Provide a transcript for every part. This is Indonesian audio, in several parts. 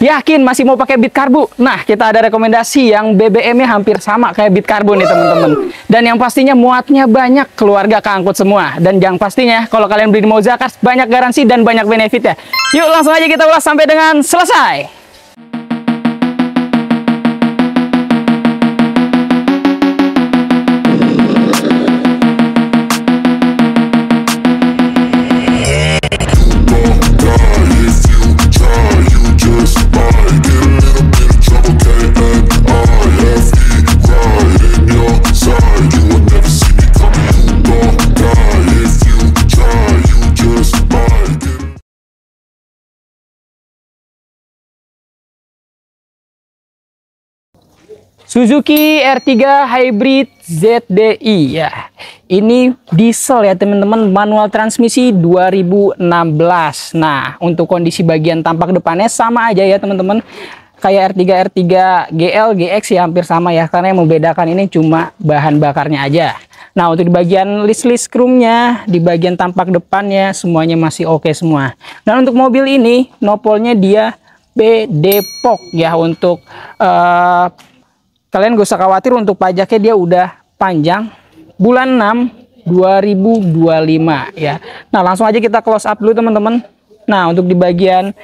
Yakin masih mau pakai Bitcarbo? Nah, kita ada rekomendasi yang BBM-nya hampir sama kayak Bitcarbo nih teman-teman. Dan yang pastinya muatnya banyak, keluarga keangkut semua. Dan yang pastinya kalau kalian beli di Mozakars banyak garansi dan banyak benefit ya. Yuk langsung aja kita ulas sampai dengan selesai. Suzuki R3 Hybrid ZDI ya. Ini diesel ya teman-teman, manual transmisi 2016. Nah, untuk kondisi bagian tampak depannya sama aja ya teman-teman. Kayak R3 GL, GX ya hampir sama ya, karena yang membedakan ini cuma bahan bakarnya aja. Nah, untuk di bagian list-list chrome-nya, di bagian tampak depannya semuanya masih oke semua. Dan untuk mobil ini nopolnya dia B Depok ya. Untuk kalian gak usah khawatir, untuk pajaknya dia udah panjang bulan 6 2025 ya. Nah, langsung aja kita close up dulu teman-teman. Nah, untuk di bagian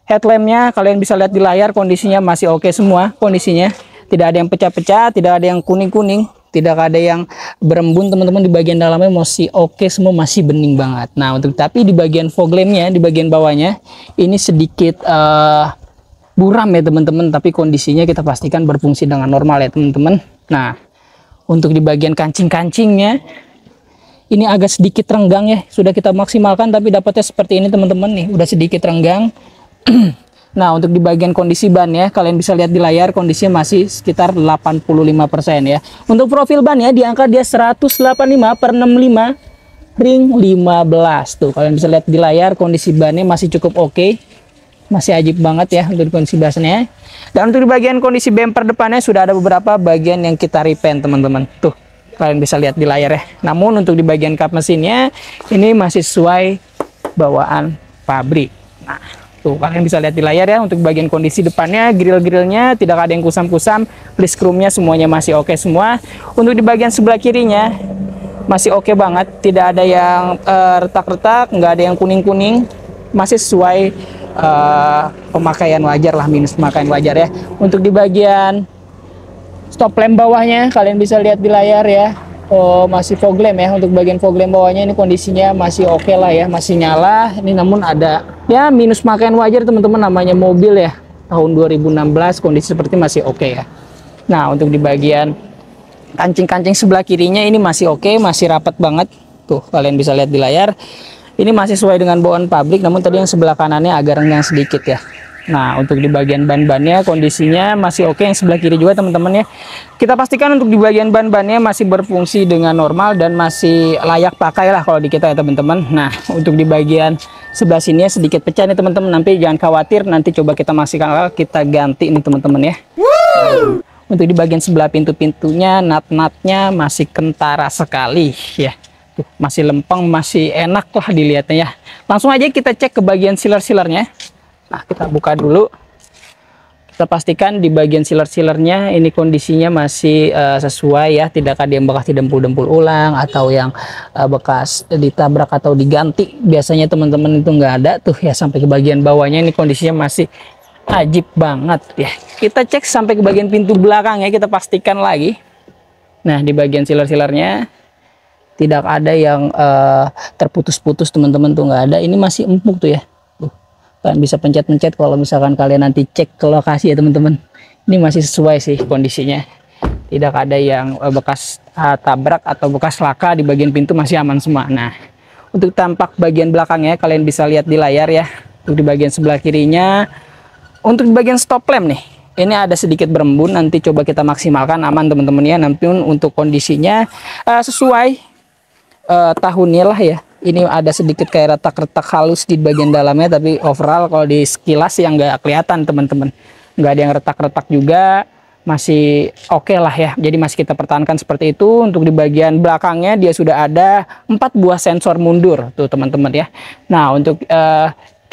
headlampnya kalian bisa lihat di layar kondisinya masih oke semua kondisinya. Tidak ada yang pecah-pecah, tidak ada yang kuning-kuning, tidak ada yang berembun teman-teman. Di bagian dalamnya masih oke semua, masih bening banget. Nah, untuk tapi di bagian fog lampnya, di bagian bawahnya ini sedikit buram ya teman-teman, tapi kondisinya kita pastikan berfungsi dengan normal ya teman-teman. Nah, untuk di bagian kancing-kancingnya ini agak sedikit renggang ya, sudah kita maksimalkan tapi dapatnya seperti ini teman-teman nih, udah sedikit renggang. Nah, untuk di bagian kondisi ban ya, kalian bisa lihat di layar kondisinya masih sekitar 85% ya. Untuk profil ban ya, di angka dia 185/65 ring 15 tuh, kalian bisa lihat di layar kondisi bannya masih cukup oke. Masih ajib banget ya untuk kondisi basnya. Dan untuk di bagian kondisi bumper depannya sudah ada beberapa bagian yang kita repaint teman-teman. Tuh, kalian bisa lihat di layar ya. Namun untuk di bagian kap mesinnya ini masih sesuai bawaan pabrik. Nah, tuh kalian bisa lihat di layar ya. Untuk bagian kondisi depannya, grill-grillnya tidak ada yang kusam-kusam, list chrome-nya semuanya masih oke semua. Untuk di bagian sebelah kirinya masih oke banget, tidak ada yang retak-retak, nggak ada yang kuning-kuning, masih sesuai pemakaian wajar lah, minus pemakaian wajar ya. Untuk di bagian stop lamp bawahnya kalian bisa lihat di layar ya, masih fog lamp ya. Untuk bagian fog lamp bawahnya ini kondisinya masih oke lah ya, masih nyala ini, namun ada ya minus pemakaian wajar teman-teman, namanya mobil ya tahun 2016, kondisi seperti masih oke ya. Nah, untuk di bagian kancing-kancing sebelah kirinya ini masih oke, masih rapat banget tuh, kalian bisa lihat di layar. Ini masih sesuai dengan bawaan pabrik, namun tadi yang sebelah kanannya agak renggang sedikit ya. Nah, untuk di bagian ban-bannya kondisinya masih oke, yang sebelah kiri juga teman-teman ya. Kita pastikan untuk di bagian ban-bannya masih berfungsi dengan normal dan masih layak pakai lah kalau di kita ya teman-teman. Nah, untuk di bagian sebelah sini sedikit pecah nih teman-teman, nanti jangan khawatir, nanti coba kita masihkan, kita ganti nih teman-teman ya. Untuk di bagian sebelah pintu-pintunya, nat-natnya masih kentara sekali ya. Tuh, masih lempeng, masih enak lah dilihatnya ya. Langsung aja kita cek ke bagian sealer-sealernya. Nah, kita buka dulu. Kita pastikan di bagian sealer-sealernya ini kondisinya masih sesuai ya. Tidak ada yang bekas didempul-dempul ulang atau yang bekas ditabrak atau diganti. Biasanya teman-teman itu nggak ada tuh ya. Sampai ke bagian bawahnya ini kondisinya masih ajib banget ya. Kita cek sampai ke bagian pintu belakang ya. Kita pastikan lagi. Nah, di bagian sealer-sealernya tidak ada yang terputus-putus teman-teman tuh, nggak ada. Ini masih empuk tuh ya. Kalian bisa pencet-pencet kalau misalkan kalian nanti cek ke lokasi ya teman-teman. Ini masih sesuai sih kondisinya. Tidak ada yang bekas tabrak atau bekas laka, di bagian pintu masih aman semua. Nah, untuk tampak bagian belakangnya kalian bisa lihat di layar ya. Untuk di bagian sebelah kirinya, untuk di bagian stop lamp nih, ini ada sedikit berembun, nanti coba kita maksimalkan aman teman-teman ya. Nanti untuk kondisinya sesuai tahunnya lah ya. Ini ada sedikit kayak retak-retak halus di bagian dalamnya, tapi overall kalau di sekilas yang nggak kelihatan teman-teman, nggak ada yang retak-retak juga, masih oke lah ya. Jadi masih kita pertahankan seperti itu. Untuk di bagian belakangnya dia sudah ada 4 buah sensor mundur tuh teman-teman ya. Nah, untuk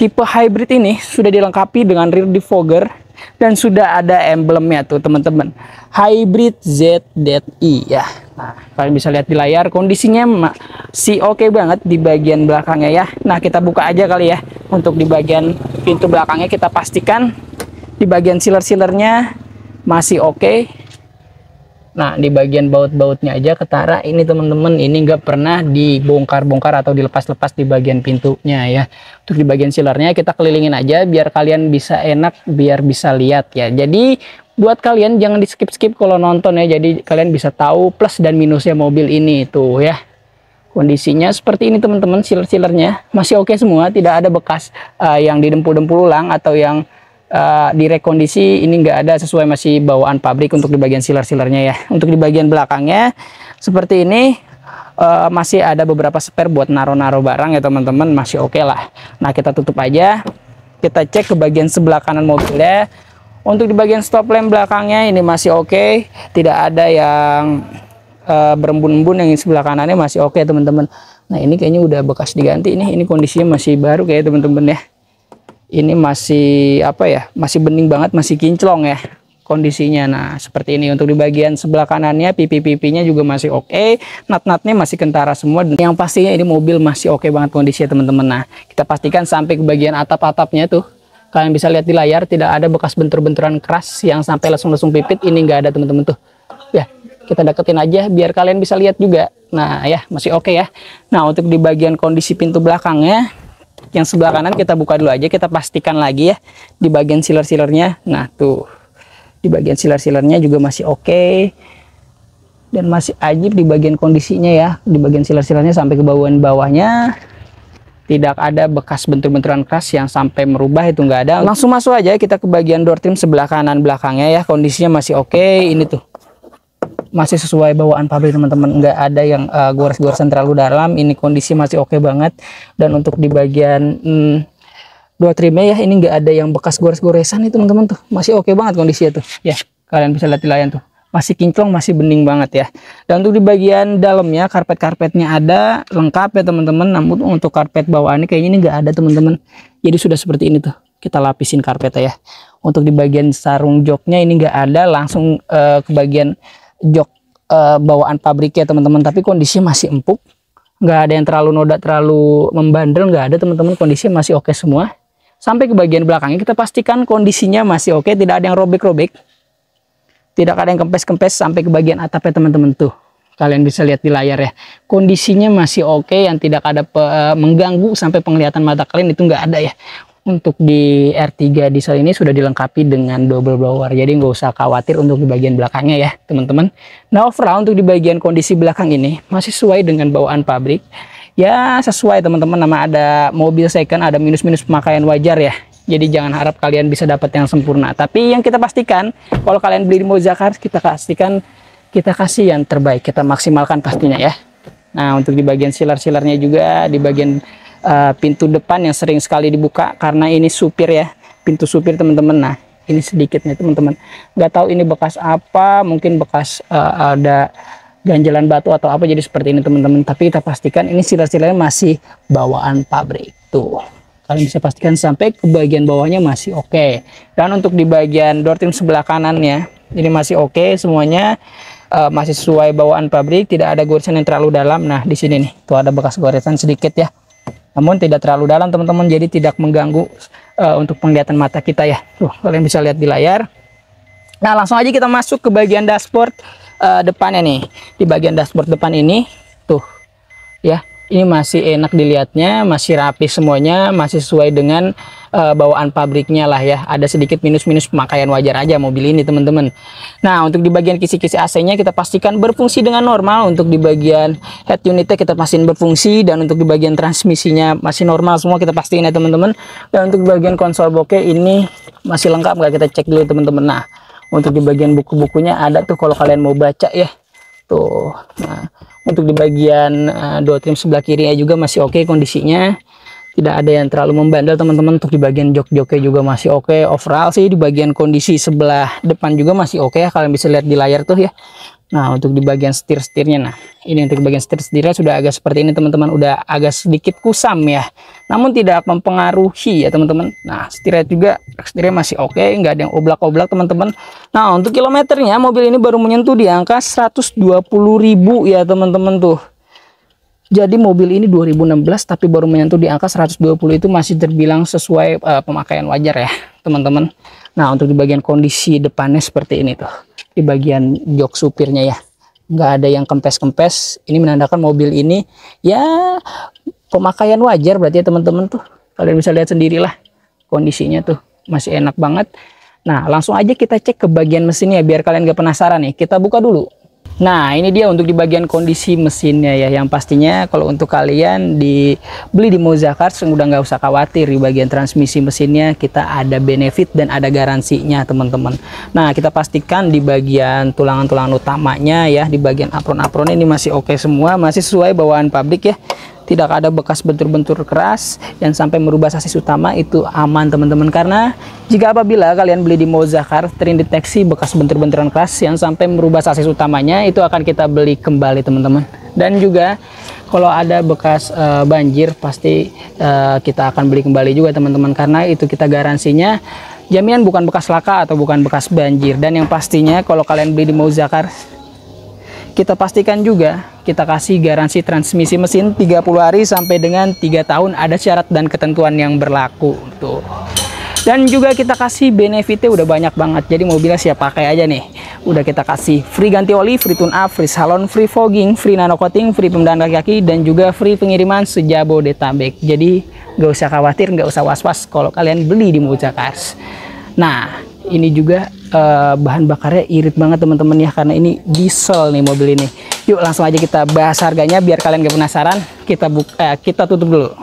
tipe hybrid ini sudah dilengkapi dengan rear defogger dan sudah ada emblemnya tuh teman-teman, hybrid ZDI ya. Nah, kalian bisa lihat di layar kondisinya masih oke banget di bagian belakangnya ya. Nah, kita buka aja kali ya. Untuk di bagian pintu belakangnya kita pastikan di bagian sealer-sealernya masih oke. Nah, di bagian baut-bautnya aja ketara ini teman-teman, ini nggak pernah dibongkar-bongkar atau dilepas-lepas di bagian pintunya ya. Untuk di bagian sealernya kita kelilingin aja biar kalian bisa enak, biar bisa lihat ya. Jadi buat kalian jangan di skip-skip kalau nonton ya, jadi kalian bisa tahu plus dan minusnya mobil ini tuh ya. Kondisinya seperti ini teman-teman, sealer-sealernya masih oke semua, tidak ada bekas yang didempul-dempul ulang atau yang direkondisi, ini nggak ada, sesuai masih bawaan pabrik untuk di bagian sealer-sealernya ya. Untuk di bagian belakangnya seperti ini masih ada beberapa spare buat naro-naro barang ya teman-teman, masih oke lah. Nah, kita tutup aja, kita cek ke bagian sebelah kanan mobilnya. Untuk di bagian stop lamp belakangnya ini masih oke, tidak ada yang berembun-embun, yang sebelah kanannya masih oke teman-teman. Nah, ini kayaknya udah bekas diganti nih, ini kondisinya masih baru kayak teman-teman ya. Ini masih apa ya, masih bening banget, masih kinclong ya kondisinya. Nah, seperti ini. Untuk di bagian sebelah kanannya pipi-pipinya juga masih oke, nut-nutnya masih kentara semua. Dan yang pastinya ini mobil masih oke banget kondisinya teman-teman. Nah, kita pastikan sampai ke bagian atap-atapnya tuh, kalian bisa lihat di layar tidak ada bekas bentur-benturan keras yang sampai langsung pipit, ini nggak ada teman-teman tuh ya. Kita deketin aja biar kalian bisa lihat juga. Nah ya, masih oke ya. Nah, untuk di bagian kondisi pintu belakangnya yang sebelah kanan kita buka dulu aja, kita pastikan lagi ya di bagian sealer-sealernya. Nah, tuh di bagian sealer-sealernya juga masih oke dan masih ajib di bagian kondisinya ya. Di bagian sealer-sealernya sampai ke bawahnya tidak ada bekas bentur-benturan keras yang sampai merubah, itu nggak ada. Langsung masuk aja kita ke bagian door trim sebelah kanan belakangnya ya, kondisinya masih oke. Ini tuh masih sesuai bawaan pabrik teman-teman, nggak ada yang gores-goresan terlalu dalam, ini kondisi masih oke banget. Dan untuk di bagian door trimnya ya, ini nggak ada yang bekas gores-goresan itu teman-teman tuh, masih oke banget kondisinya tuh ya. Kalian bisa lihat di layar tuh, masih kinclong, masih bening banget ya. Dan untuk di bagian dalamnya karpet-karpetnya ada lengkap ya teman-teman. Namun untuk karpet bawaannya kayaknya ini nggak ada teman-teman, jadi sudah seperti ini tuh, kita lapisin karpetnya ya. Untuk di bagian sarung joknya ini nggak ada, langsung ke bagian jok bawaan pabrik ya teman-teman, tapi kondisinya masih empuk, nggak ada yang terlalu noda, terlalu membandel, nggak ada teman-teman, kondisinya masih oke semua. Sampai ke bagian belakangnya kita pastikan kondisinya masih oke, tidak ada yang robek-robek, tidak ada yang kempes-kempes. Sampai ke bagian atapnya teman-teman tuh, kalian bisa lihat di layar ya, kondisinya masih oke, yang tidak ada mengganggu sampai penglihatan mata kalian, itu nggak ada ya. Untuk di R3 diesel ini sudah dilengkapi dengan double blower, jadi nggak usah khawatir untuk di bagian belakangnya ya teman-teman. Nah, overall untuk di bagian kondisi belakang ini masih sesuai dengan bawaan pabrik ya, sesuai teman-teman. Nama ada mobil second, ada minus-minus pemakaian wajar ya, jadi jangan harap kalian bisa dapat yang sempurna. Tapi yang kita pastikan kalau kalian beli di Mozakar, kita pastikan kita kasih yang terbaik, kita maksimalkan pastinya ya. Nah, untuk di bagian sealer-sealernya juga, di bagian pintu depan yang sering sekali dibuka karena ini supir ya, pintu supir teman-teman. Nah, ini sedikitnya teman-teman, nggak tahu ini bekas apa, mungkin bekas ada ganjalan batu atau apa, jadi seperti ini teman-teman. Tapi kita pastikan ini sealer-sealernya masih bawaan pabrik tuh, kalian bisa pastikan sampai ke bagian bawahnya masih oke. Dan untuk di bagian door trim sebelah kanannya ini masih oke semuanya, masih sesuai bawaan pabrik, tidak ada goresan yang terlalu dalam. Nah, di sini nih tuh ada bekas goresan sedikit ya, namun tidak terlalu dalam teman-teman, jadi tidak mengganggu untuk penglihatan mata kita ya. Tuh, kalian bisa lihat di layar. Nah, langsung aja kita masuk ke bagian dashboard depannya nih. Di bagian dashboard depan ini tuh ya, ini masih enak dilihatnya, masih rapi semuanya, masih sesuai dengan bawaan pabriknya lah ya. Ada sedikit minus-minus pemakaian wajar aja mobil ini teman-teman. Nah, untuk di bagian kisi-kisi AC-nya kita pastikan berfungsi dengan normal. Untuk di bagian head unitnya kita pastiin berfungsi, dan untuk di bagian transmisinya masih normal semua, kita pastiin ya teman-teman. Dan untuk di bagian konsol bokeh ini masih lengkap, nggak, kita cek dulu teman-teman. Nah, untuk di bagian buku-bukunya ada tuh kalau kalian mau baca ya tuh. Nah, untuk di bagian door trim sebelah kiri juga masih oke kondisinya, tidak ada yang terlalu membandel teman-teman. Untuk di bagian jok-joknya juga masih oke. Overall sih di bagian kondisi sebelah depan juga masih oke ya, kalian bisa lihat di layar tuh ya, Nah, untuk di bagian setir-setirnya, nah ini untuk bagian setir-setirnya sudah agak seperti ini teman-teman, udah agak sedikit kusam ya, namun tidak mempengaruhi ya teman-teman. Nah, setirnya masih oke, nggak ada yang oblak-oblak teman-teman. Nah, untuk kilometernya mobil ini baru menyentuh di angka 120.000 ya teman-teman tuh. Jadi mobil ini 2016 tapi baru menyentuh di angka 120, itu masih terbilang sesuai pemakaian wajar ya teman-teman. Nah, untuk di bagian kondisi depannya seperti ini tuh, di bagian jok supirnya ya, nggak ada yang kempes-kempes. Ini menandakan mobil ini ya pemakaian wajar berarti ya teman-teman tuh. Kalian bisa lihat sendirilah kondisinya tuh masih enak banget. Nah, langsung aja kita cek ke bagian mesinnya biar kalian gak penasaran nih. Kita buka dulu. Nah, ini dia untuk di bagian kondisi mesinnya ya, yang pastinya kalau untuk kalian beli di Moza Cars udah nggak usah khawatir. Di bagian transmisi mesinnya kita ada benefit dan ada garansinya teman-teman. Nah, kita pastikan di bagian tulangan-tulangan utamanya ya, di bagian apron-apron ini masih oke semua, masih sesuai bawaan pabrik ya. Tidak ada bekas bentur-bentur keras yang sampai merubah sasis utama, itu aman teman-teman. Karena jika apabila kalian beli di Moza Cars terdeteksi bekas bentur-benturan keras yang sampai merubah sasis utamanya, itu akan kita beli kembali teman-teman. Dan juga kalau ada bekas banjir pasti kita akan beli kembali juga teman-teman, karena itu kita garansinya jaminan bukan bekas laka atau bukan bekas banjir. Dan yang pastinya kalau kalian beli di Moza Cars, kita pastikan juga kita kasih garansi transmisi mesin 30 hari sampai dengan 3 tahun, ada syarat dan ketentuan yang berlaku tuh. Dan juga kita kasih benefitnya udah banyak banget, jadi mobilnya siap pakai aja nih. Udah kita kasih free ganti oli, free tune up, free salon, free fogging, free nano coating, free pembedahan kaki, dan juga free pengiriman sejabodetabek. Jadi nggak usah khawatir, nggak usah was-was kalau kalian beli di Moza Cars. Nah, ini juga bahan bakarnya irit banget teman-teman ya, karena ini diesel nih mobil ini. Yuk langsung aja kita bahas harganya biar kalian gak penasaran. Kita tutup dulu.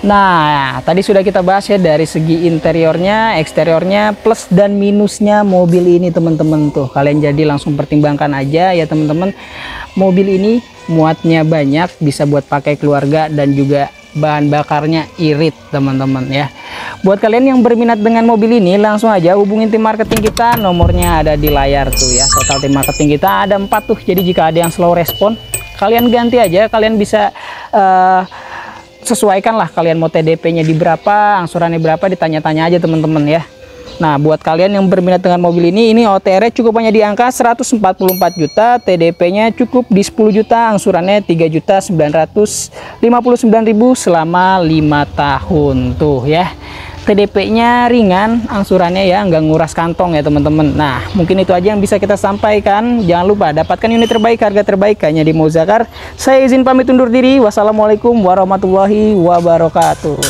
Nah, tadi sudah kita bahas ya dari segi interiornya, eksteriornya, plus dan minusnya mobil ini teman-teman tuh. Kalian jadi langsung pertimbangkan aja ya teman-teman. Mobil ini muatnya banyak, bisa buat pakai keluarga, dan juga bahan bakarnya irit teman-teman ya. Buat kalian yang berminat dengan mobil ini, langsung aja hubungin tim marketing kita, nomornya ada di layar tuh ya. Total tim marketing kita ada 4 tuh, jadi jika ada yang slow respon kalian ganti aja. Kalian bisa sesuaikan lah, kalian mau TDP nya di berapa, angsurannya berapa, ditanya-tanya aja teman-teman ya. Nah, buat kalian yang berminat dengan mobil ini OTR cukup hanya di angka 144 juta, TDP-nya cukup di 10 juta, angsurannya 3.959.000 selama 5 tahun tuh ya. TDP-nya ringan, angsurannya ya nggak nguras kantong ya teman-teman. Nah, mungkin itu aja yang bisa kita sampaikan. Jangan lupa dapatkan unit terbaik, harga terbaik hanya di Moza Cars. Saya izin pamit undur diri. Wassalamualaikum warahmatullahi wabarakatuh.